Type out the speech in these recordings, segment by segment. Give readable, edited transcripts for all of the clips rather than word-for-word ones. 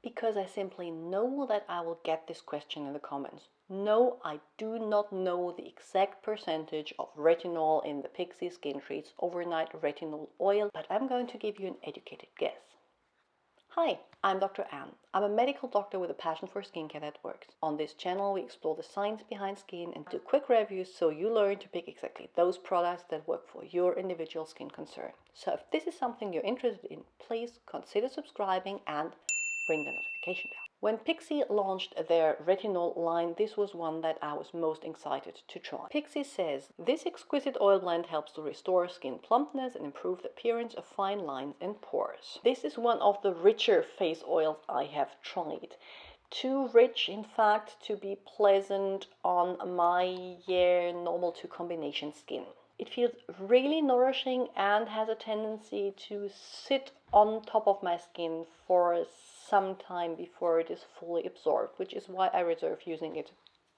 Because I simply know that I will get this question in the comments. No, I do not know the exact percentage of retinol in the Pixi Skin Treats Overnight Retinol Oil, but I'm going to give you an educated guess. Hi, I'm Dr. Anne. I'm a medical doctor with a passion for skincare that works. On this channel, we explore the science behind skin and do quick reviews so you learn to pick exactly those products that work for your individual skin concern. So if this is something you're interested in, please consider subscribing and ring the notification bell. When Pixi launched their retinol line, this was one that I was most excited to try. Pixi says, this exquisite oil blend helps to restore skin plumpness and improve the appearance of fine lines and pores. This is one of the richer face oils I have tried. Too rich, in fact, to be pleasant on my normal to combination skin. It feels really nourishing and has a tendency to sit on top of my skin for some time before it is fully absorbed, which is why I reserve using it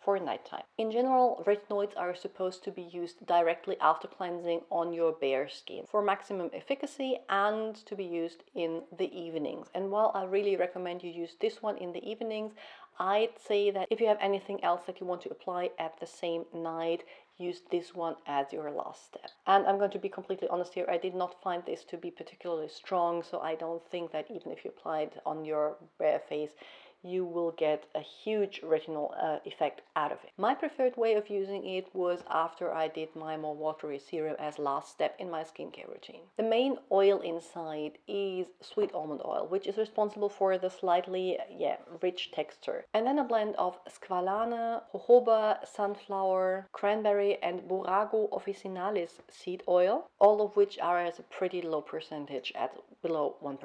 for nighttime. In general, retinoids are supposed to be used directly after cleansing on your bare skin for maximum efficacy and to be used in the evenings. And while I really recommend you use this one in the evenings, I'd say that if you have anything else that you want to apply at the same night, use this one as your last step. And I'm going to be completely honest here, I did not find this to be particularly strong, so I don't think that even if you apply it on your bare face, you will get a huge retinol effect out of it. My preferred way of using it was after I did my more watery serum as last step in my skincare routine. The main oil inside is sweet almond oil, which is responsible for the slightly rich texture. And then a blend of squalane, jojoba, sunflower, cranberry and borago officinalis seed oil, all of which are at a pretty low percentage at below 1%.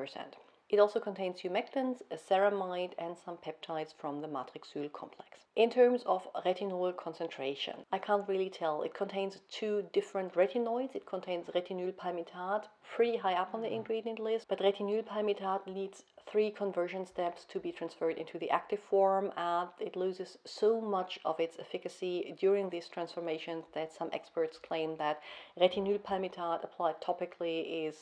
It also contains humectants, a ceramide and some peptides from the matrixyl complex. In terms of retinol concentration, I can't really tell. It contains two different retinoids. It contains retinyl palmitate, pretty high up on the ingredient list, but retinyl palmitate needs 3 conversion steps to be transferred into the active form, and it loses so much of its efficacy during these transformations that some experts claim that retinyl palmitate applied topically is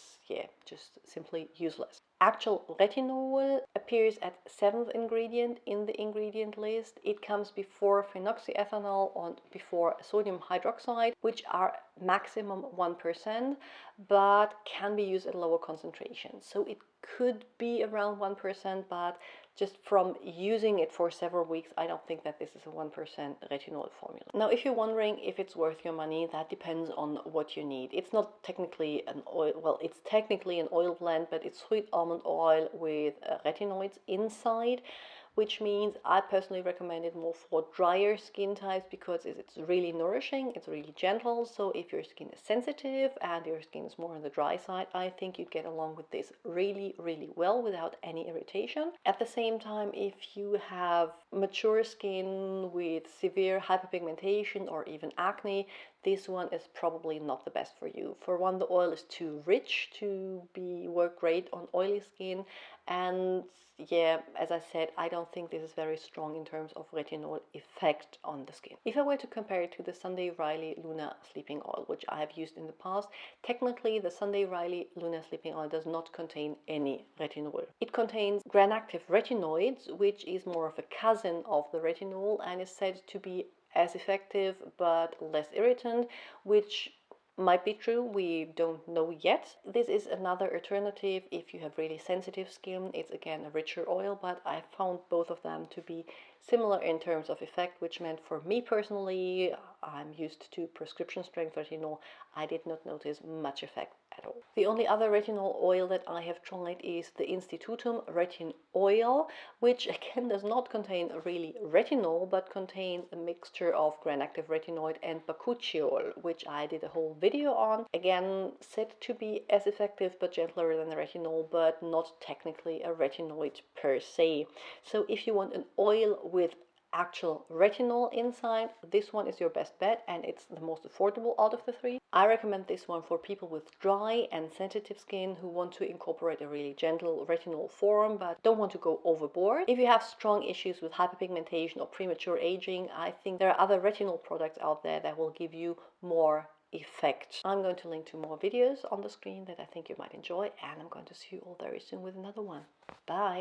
just simply useless. Actual retinol appears at 7th ingredient in the ingredient list. It comes before phenoxyethanol and before sodium hydroxide, which are maximum 1%, but can be used at lower concentrations. So it could be around 1%, but just from using it for several weeks, I don't think that this is a 1% retinol formula. Now, if you're wondering if it's worth your money, that depends on what you need. It's not technically an oil, well, it's technically an oil blend, but it's sweet almond oil with retinoids inside, which means I personally recommend it more for drier skin types because it's really nourishing, it's really gentle. So if your skin is sensitive and your skin is more on the dry side, I think you'd get along with this really, really well without any irritation. At the same time, if you have mature skin with severe hyperpigmentation or even acne, this one is probably not the best for you. For one, the oil is too rich to work great on oily skin, and as I said, I don't think this is very strong in terms of retinol effect on the skin. If I were to compare it to the Sunday Riley Luna Sleeping Oil, which I have used in the past, technically the Sunday Riley Luna Sleeping Oil does not contain any retinol. It contains granactive retinoids, which is more of a cousin of the retinol and is said to be as effective but less irritant, which might be true, we don't know yet. This is another alternative if you have really sensitive skin. It's again a richer oil, but I found both of them to be similar in terms of effect, which meant for me personally, I'm used to prescription strength retinol, I did not notice much effect at all. The only other retinol oil that I have tried is the Institutum Retin Oil, which again does not contain really retinol, but contains a mixture of granactive retinoid and bakuchiol, which I did a whole video on. Again, said to be as effective but gentler than the retinol, but not technically a retinoid per se. So if you want an oil with actual retinol inside, this one is your best bet, and it's the most affordable out of the 3. I recommend this one for people with dry and sensitive skin who want to incorporate a really gentle retinol form but don't want to go overboard. If you have strong issues with hyperpigmentation or premature aging, I think there are other retinol products out there that will give you more effect. I'm going to link to more videos on the screen that I think you might enjoy, and I'm going to see you all very soon with another one. Bye!